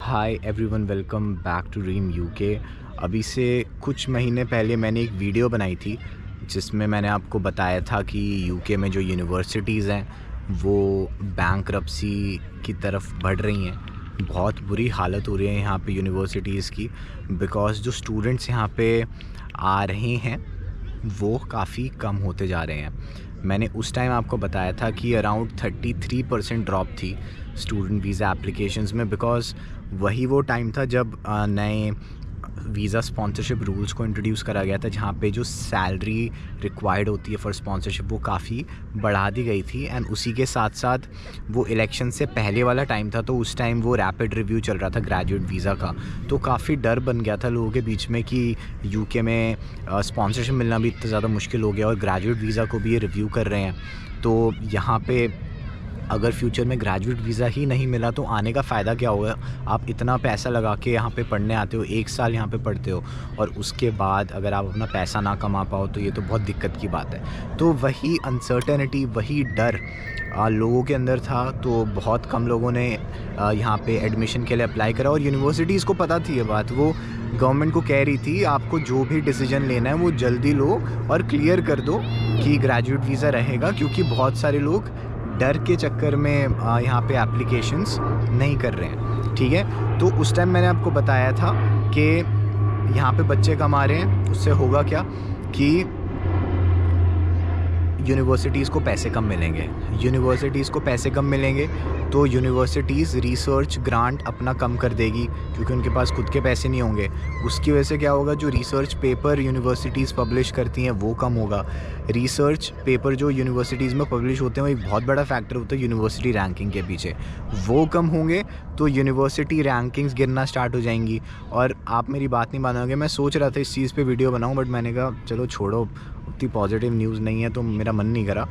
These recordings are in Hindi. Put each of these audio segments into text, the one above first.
Hi everyone, welcome back to dream UK. अभी से कुछ महीने पहले मैंने एक वीडियो बनाई थी जिसमें मैंने आपको बताया था कि यूके में जो यूनिवर्सिटीज़ हैं वो बैंकरप्सी की तरफ बढ़ रही हैं। बहुत बुरी हालत हो रही है यहाँ पे यूनिवर्सिटीज़ की, बिकॉज़ जो स्टूडेंट्स यहाँ पे आ रहे हैं वो काफ़ी कम होते जा रहे हैं। मैंने उस टाइम आपको बताया था कि अराउंड 33% ड्रॉप थी स्टूडेंट वीज़ा एप्लीकेशंस में, बिकॉज़ वही वो टाइम था जब नए वीज़ा स्पॉन्सरशिप रूल्स को इंट्रोड्यूस करा गया था, जहाँ पे जो सैलरी रिक्वायर्ड होती है फॉर स्पॉन्सरशिप वो काफ़ी बढ़ा दी गई थी। एंड उसी के साथ साथ वो इलेक्शन से पहले वाला टाइम था, तो उस टाइम वो रैपिड रिव्यू चल रहा था ग्रेजुएट वीज़ा का। तो काफ़ी डर बन गया था लोगों के बीच में कि यूके में स्पॉन्सरशिप मिलना भी इतना ज़्यादा मुश्किल हो गया और ग्रेजुएट वीज़ा को भी ये रिव्यू कर रहे हैं। तो यहाँ पे अगर फ्यूचर में ग्रेजुएट वीज़ा ही नहीं मिला तो आने का फ़ायदा क्या होगा? आप इतना पैसा लगा के यहाँ पे पढ़ने आते हो, 1 साल यहाँ पे पढ़ते हो और उसके बाद अगर आप अपना पैसा ना कमा पाओ तो ये तो बहुत दिक्कत की बात है। तो वही अनसर्टेनिटी, वही डर लोगों के अंदर था, तो बहुत कम लोगों ने यहाँ पे एडमिशन के लिए अप्लाई करा। और यूनिवर्सिटीज़ को पता थी ये बात, वो गवर्नमेंट को कह रही थी आपको जो भी डिसीजन लेना है वो जल्दी लो और क्लियर कर दो कि ग्रेजुएट वीज़ा रहेगा, क्योंकि बहुत सारे लोग डर के चक्कर में यहाँ पे एप्लीकेशंस नहीं कर रहे हैं। ठीक है, तो उस टाइम मैंने आपको बताया था कि यहाँ पे बच्चे कम आ रहे हैं, उससे होगा क्या कि यूनिवर्सिटीज़ को पैसे कम मिलेंगे। यूनिवर्सिटीज़ को पैसे कम मिलेंगे तो यूनिवर्सिटीज़ रिसर्च ग्रांट अपना कम कर देगी, क्योंकि उनके पास खुद के पैसे नहीं होंगे। उसकी वजह से क्या होगा, जो रिसर्च पेपर यूनिवर्सिटीज़ पब्लिश करती हैं वो कम होगा। रिसर्च पेपर जो यूनिवर्सिटीज़ में पब्लिश होते हैं वो एक बहुत बड़ा फैक्टर होता है यूनिवर्सिटी रैंकिंग के पीछे। वो कम होंगे तो यूनिवर्सिटी रैंकिंग्स गिरना स्टार्ट हो जाएंगी। और आप मेरी बात नहीं मानोगे, मैं सोच रहा था इस चीज़ पे वीडियो बनाऊं, बट मैंने कहा चलो छोड़ो, उतनी पॉजिटिव न्यूज़ नहीं है तो मेरा मन नहीं करा।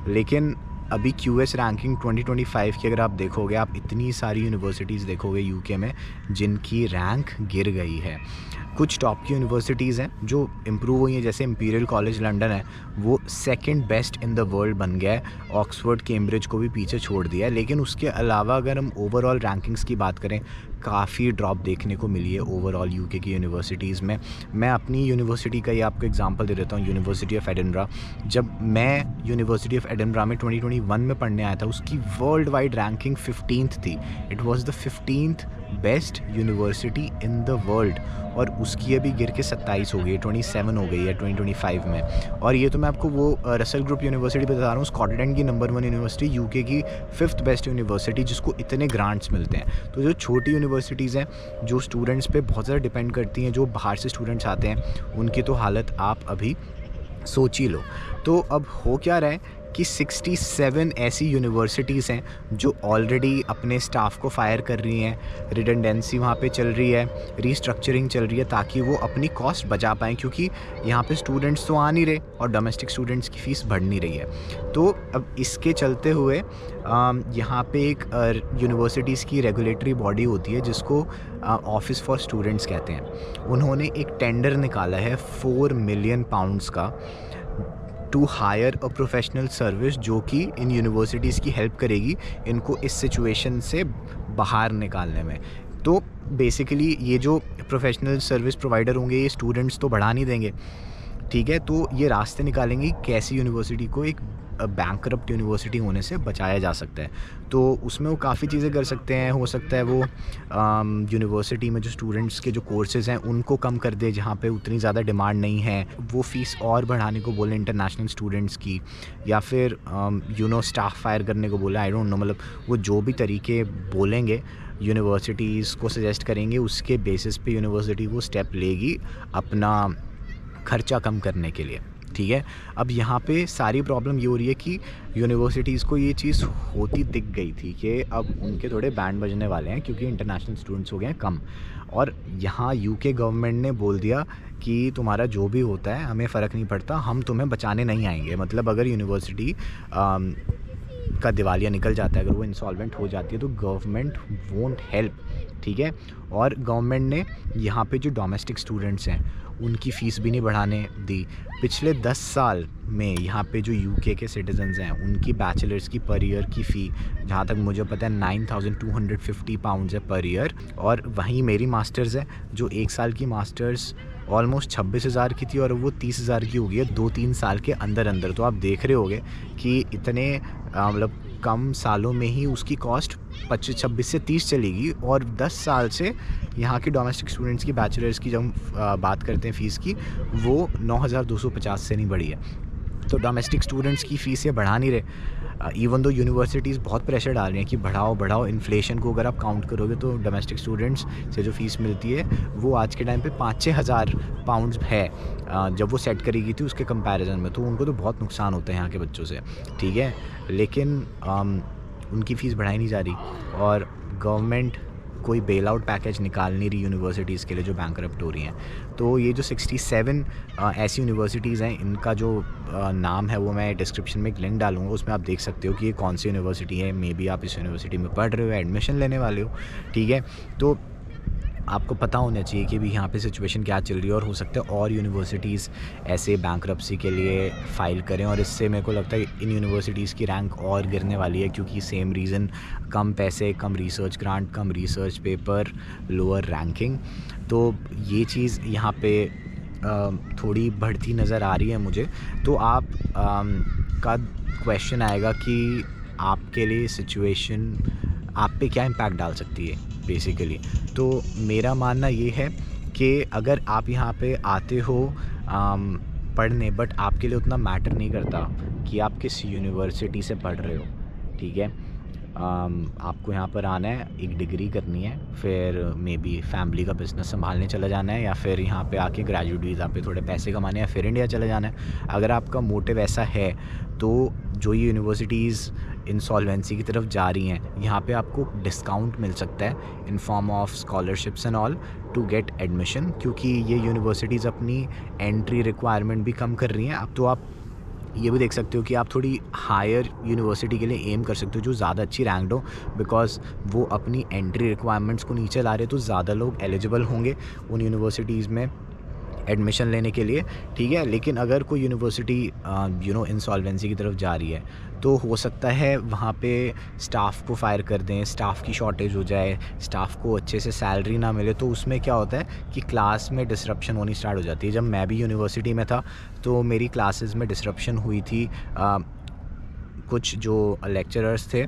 लेकिन अभी क्यूएस रैंकिंग 2025 की अगर आप देखोगे, आप इतनी सारी यूनिवर्सिटीज़ देखोगे यूके में जिनकी रैंक गिर गई है। कुछ टॉप की यूनिवर्सिटीज़ हैं जो इम्प्रूव हुई हैं, जैसे इंपीरियल कॉलेज लंदन है, वो second best in the world बन गया है। ऑक्सफोर्ड कैम्ब्रिज को भी पीछे छोड़ दिया है। लेकिन उसके अलावा अगर हम ओवरऑल रैंकिंग्स की बात करें, काफ़ी ड्रॉप देखने को मिली है ओवरऑल यूके की यूनिवर्सिटीज़ में। मैं अपनी यूनिवर्सिटी का ही आपको एग्जांपल दे देता हूँ, यूनिवर्सिटी ऑफ एडिनबरा। जब मैं यूनिवर्सिटी ऑफ एडिनबरा में 2021 में पढ़ने आया था, उसकी वर्ल्ड वाइड रैंकिंग 15th थी। It was the 15th best university in the world, और उसकी अभी गिर के 27 हो गई है, 27 हो गई है 2025 में। और ये तो मैं आपको वो रसल ग्रुप यूनिवर्सिटी बता रहा हूँ, स्कॉटलैंड की नंबर 1 यूनिवर्सिटी, यूके की 5th बेस्ट यूनिवर्सिटी, जिसको इतने ग्रांट्स मिलते हैं। तो जो छोटी यूनिवर्सिटीज़ हैं जो स्टूडेंट्स पे बहुत ज़्यादा डिपेंड करती हैं, जो बाहर से स्टूडेंट्स आते हैं, उनकी तो हालत आप अभी सोच ही लो। तो अब हो क्या रहा है कि 67 ऐसी यूनिवर्सिटीज़ हैं जो ऑलरेडी अपने स्टाफ को फायर कर रही हैं। रिडंडेंसी वहाँ पे चल रही है, रीस्ट्रक्चरिंग चल रही है, ताकि वो अपनी कॉस्ट बचा पाएँ, क्योंकि यहाँ पे स्टूडेंट्स तो आ नहीं रहे और डोमेस्टिक स्टूडेंट्स की फ़ीस बढ़ नहीं रही है। तो अब इसके चलते हुए यहाँ पे एक यूनिवर्सिटीज़ की रेगुलेटरी बॉडी होती है जिसको ऑफिस फॉर स्टूडेंट्स कहते हैं। उन्होंने एक टेंडर निकाला है 4 मिलियन पाउंड्स का to hire a professional service, जो कि इन यूनिवर्सिटीज़ की हेल्प करेगी इनको इस सिचुएशन से बाहर निकालने में। तो बेसिकली ये जो प्रोफेशनल सर्विस प्रोवाइडर होंगे ये स्टूडेंट्स तो बढ़ा नहीं देंगे, ठीक है। तो ये रास्ते निकालेंगे कैसी यूनिवर्सिटी को एक बैंकरप्ट यूनिवर्सिटी होने से बचाया जा सकता है। तो उसमें वो काफ़ी चीज़ें कर सकते हैं। हो सकता है वो यूनिवर्सिटी में जो स्टूडेंट्स के जो कोर्सेज़ हैं उनको कम कर दे, जहाँ पे उतनी ज़्यादा डिमांड नहीं है, वो फ़ीस और बढ़ाने को बोले इंटरनेशनल स्टूडेंट्स की, या फिर स्टाफ फायर करने को बोला। आई डोंट नो, मतलब वो जो भी तरीके बोलेंगे यूनिवर्सिटीज़ को सजेस्ट करेंगे, उसके बेसिस पे यूनिवर्सिटी वो स्टेप लेगी अपना खर्चा कम करने के लिए, ठीक है। अब यहाँ पे सारी प्रॉब्लम ये हो रही है कि यूनिवर्सिटीज़ को ये चीज़ होती दिख गई थी कि अब उनके थोड़े बैंड बजने वाले हैं, क्योंकि इंटरनेशनल स्टूडेंट्स हो गए हैं कम। और यहाँ यूके गवर्नमेंट ने बोल दिया कि तुम्हारा जो भी होता है हमें फ़र्क नहीं पड़ता, हम तुम्हें बचाने नहीं आएंगे। मतलब अगर यूनिवर्सिटी का दिवालिया निकल जाता है, अगर वो इंसॉल्वेंट हो जाती है, तो गवर्नमेंट वोंट हेल्प, ठीक है। और गवर्नमेंट ने यहाँ पे जो डोमेस्टिक स्टूडेंट्स हैं उनकी फ़ीस भी नहीं बढ़ाने दी। पिछले 10 साल में यहाँ पे जो यूके के सिटीजन्स हैं उनकी बैचलर्स की पर ईयर की फ़ी, जहाँ तक मुझे पता है, 9250 पाउंड्स है पर ईयर। और वहीं मेरी मास्टर्स है, जो 1 साल की मास्टर्स ऑलमोस्ट 26,000 की थी और वो 30,000 की हो गई है 2-3 साल के अंदर अंदर। तो आप देख रहे होगे कि इतने मतलब कम सालों में ही उसकी कॉस्ट 26 से 30 चलेगी। और 10 साल से यहाँ के डोमेस्टिक स्टूडेंट्स की बैचलर्स की जब बात करते हैं फ़ीस की, वो 9,250 से नहीं बढ़ी है। तो डोमेस्टिक स्टूडेंट्स की फ़ीस ये बढ़ा नहीं रहे, इवन दो यूनिवर्सिटीज़ बहुत प्रेशर डाल रही हैं कि बढ़ाओ बढ़ाओ। इन्फ्लेशन को अगर आप काउंट करोगे तो डोमेस्टिक स्टूडेंट्स से जो फ़ीस मिलती है वो आज के टाइम पे 5-6 हज़ार पाउंड्स है, जब वो सेट करी गई थी उसके कंपैरिजन में। तो उनको तो बहुत नुकसान होता है यहाँ के बच्चों से, ठीक है। लेकिन उनकी फ़ीस बढ़ाई नहीं जा रही और गवर्नमेंट कोई बेल आउट पैकेज निकाल नहीं रही यूनिवर्सिटीज़ के लिए जो बैंकरप्ट हो रही हैं। तो ये जो 67 ऐसी यूनिवर्सिटीज़ हैं, इनका जो नाम है वो मैं डिस्क्रिप्शन में एक लिंक डालूँगा, उसमें आप देख सकते हो कि ये कौन सी यूनिवर्सिटी है। मे बी आप इस यूनिवर्सिटी में पढ़ रहे हो, एडमिशन लेने वाले हो, ठीक है। तो आपको पता होना चाहिए कि भी यहाँ पे सिचुएशन क्या चल रही है, और हो सकता है और यूनिवर्सिटीज़ ऐसे बैंकरप्सी के लिए फ़ाइल करें। और इससे मेरे को लगता है इन यूनिवर्सिटीज़ की रैंक और गिरने वाली है, क्योंकि सेम रीज़न, कम पैसे, कम रिसर्च ग्रांट, कम रिसर्च पेपर, लोअर रैंकिंग। तो ये चीज़ यहाँ पे थोड़ी बढ़ती नज़र आ रही है मुझे। तो आप का क्वेश्चन आएगा कि आपके लिए सिचुएशन आप पे क्या इम्पैक्ट डाल सकती है बेसिकली। तो मेरा मानना ये है कि अगर आप यहाँ पे आते हो पढ़ने, बट आपके लिए उतना मैटर नहीं करता कि आप किस यूनिवर्सिटी से पढ़ रहे हो, ठीक है। आपको यहाँ पर आना है, एक डिग्री करनी है, फिर मे बी फैमिली का बिज़नेस संभालने चला जाना है, या फिर यहाँ पे आके ग्रेजुएट वीज़ा पे थोड़े पैसे कमाने हैं, फिर इंडिया चले जाना है। अगर आपका मोटिव ऐसा है तो जो ये यूनिवर्सिटीज़ इंसॉल्वेंसी की तरफ जा रही हैं, यहाँ पे आपको डिस्काउंट मिल सकता है in form of scholarships and all to get admission, क्योंकि ये यूनिवर्सिटीज़ अपनी एंट्री रिक्वायरमेंट भी कम कर रही हैं। अब तो आप ये भी देख सकते हो कि आप थोड़ी हायर यूनिवर्सिटी के लिए एम कर सकते हो जो ज़्यादा अच्छी रैंक्ड हो, बिकॉज वो अपनी एंट्री रिक्वायरमेंट्स को नीचे ला रहे, तो ज़्यादा लोग एलिजिबल होंगे उन यूनिवर्सिटीज़ में एडमिशन लेने के लिए, ठीक है। लेकिन अगर कोई यूनिवर्सिटी इंसॉल्वेंसी की तरफ जा रही है, तो हो सकता है वहाँ पे स्टाफ को फायर कर दें, स्टाफ की शॉर्टेज हो जाए, स्टाफ को अच्छे से सैलरी ना मिले। तो उसमें क्या होता है कि क्लास में डिसरप्शन होनी स्टार्ट हो जाती है। जब मैं भी यूनिवर्सिटी में था तो मेरी क्लासेस में डिसरप्शन हुई थी। कुछ जो लेक्चरर्स थे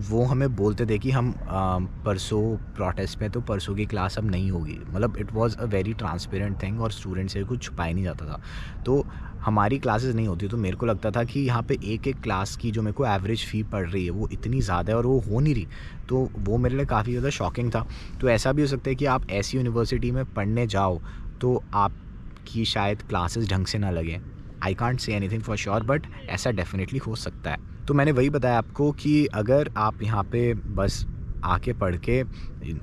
वो हमें बोलते थे कि हम परसों प्रोटेस्ट में, तो परसों की क्लास अब नहीं होगी। मतलब it was a very transparent thing, और स्टूडेंट से कुछ छुपाया नहीं जाता था। तो हमारी क्लासेस नहीं होती, तो मेरे को लगता था कि यहाँ पे एक एक क्लास की जो मेरे को एवरेज फ़ी पड़ रही है वो इतनी ज़्यादा है और वो हो नहीं रही। तो वो मेरे लिए काफ़ी ज़्यादा शॉकिंग था। तो ऐसा भी हो सकता है कि आप ऐसी यूनिवर्सिटी में पढ़ने जाओ तो आपकी शायद क्लासेस ढंग से ना लगें। I can't say anything for sure, but ऐसा डेफिनेटली हो सकता है। तो मैंने वही बताया आपको कि अगर आप यहाँ पे बस आके पढ़ के,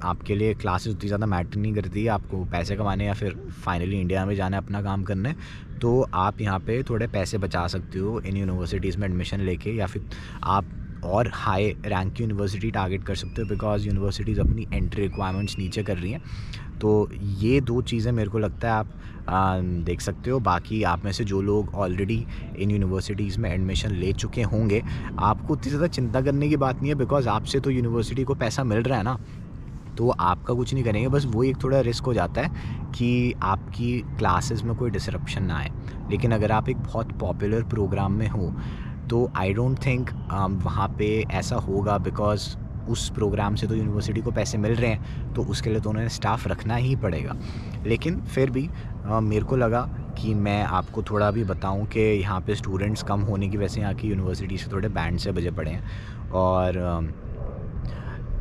आपके लिए क्लासेस उतनी ज़्यादा मैटर नहीं करती, आपको पैसे कमाने या फिर फाइनली इंडिया में जाना है अपना काम करने, तो आप यहाँ पे थोड़े पैसे बचा सकते हो इन यूनिवर्सिटीज़ में एडमिशन लेके, या फिर आप और हाई रैंक की यूनिवर्सिटी टारगेट कर सकते हो, बिकॉज यूनिवर्सिटीज़ अपनी एंट्री रिक्वायरमेंट्स नीचे कर रही हैं। तो ये दो चीज़ें मेरे को लगता है आप देख सकते हो। बाकी आप में से जो लोग ऑलरेडी इन यूनिवर्सिटीज़ में एडमिशन ले चुके होंगे, आपको उतनी ज़्यादा चिंता करने की बात नहीं है, बिकॉज आपसे तो यूनिवर्सिटी को पैसा मिल रहा है ना, तो आपका कुछ नहीं करेंगे। बस वो एक थोड़ा रिस्क हो जाता है कि आपकी क्लासेस में कोई डिसरप्शन ना आए। लेकिन अगर आप एक बहुत पॉपुलर प्रोग्राम में हो तो आई डोंट थिंक वहाँ पे ऐसा होगा, बिकॉज उस प्रोग्राम से तो यूनिवर्सिटी को पैसे मिल रहे हैं, तो उसके लिए तो उन्हें स्टाफ रखना ही पड़ेगा। लेकिन फिर भी मेरे को लगा कि मैं आपको थोड़ा भी बताऊं कि यहाँ पे स्टूडेंट्स कम होने की वजह से यहाँ की यूनिवर्सिटी से थोड़े बैंड से बजे पड़े हैं। और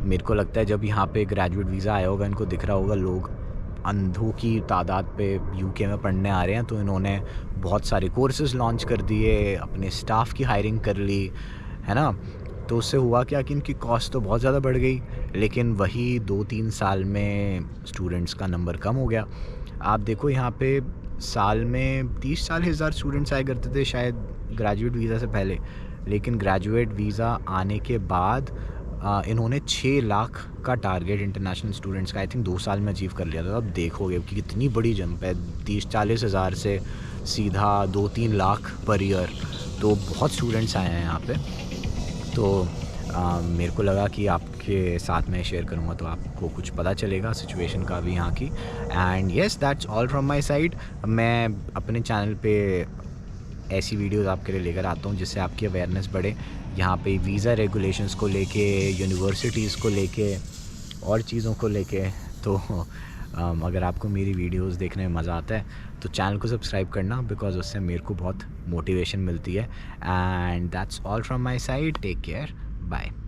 मेरे को लगता है जब यहाँ पे ग्रेजुएट वीज़ा आया होगा, इनको दिख रहा होगा लोग अंधों की तादाद पे यूके में पढ़ने आ रहे हैं, तो इन्होंने बहुत सारे कोर्सेज़ लॉन्च कर दिए, अपने स्टाफ की हायरिंग कर ली, है ना। तो उससे हुआ क्या कि इनकी कॉस्ट तो बहुत ज़्यादा बढ़ गई, लेकिन वही 2-3 साल में स्टूडेंट्स का नंबर कम हो गया। आप देखो यहाँ पे साल में 30-40 हज़ार स्टूडेंट्स आया करते थे शायद ग्रेजुएट वीज़ा से पहले, लेकिन ग्रेजुएट वीज़ा आने के बाद इन्होंने 6 लाख का टारगेट इंटरनेशनल स्टूडेंट्स का आई थिंक 2 साल में अचीव कर लिया था। अब देखोगे कि कितनी बड़ी जंप है, 30-40 हज़ार से सीधा 2-3 लाख पर ईयर। तो बहुत स्टूडेंट्स आए हैं यहाँ पे। तो मेरे को लगा कि आपके साथ में शेयर करूँगा तो आपको कुछ पता चलेगा सिचुएशन का भी यहाँ की। And yes, that's all from my side. मैं अपने चैनल पे ऐसी वीडियोस आपके लिए लेकर आता हूँ जिससे आपकी अवेयरनेस बढ़े यहाँ पे वीज़ा रेगुलेशंस को लेके, यूनिवर्सिटीज़ को लेके और चीज़ों को लेके। तो अगर आपको मेरी वीडियोस देखने में मज़ा आता है तो चैनल को सब्सक्राइब करना, बिकॉज़ उससे मेरे को बहुत मोटिवेशन मिलती है। And that's all from my side. Take care, bye.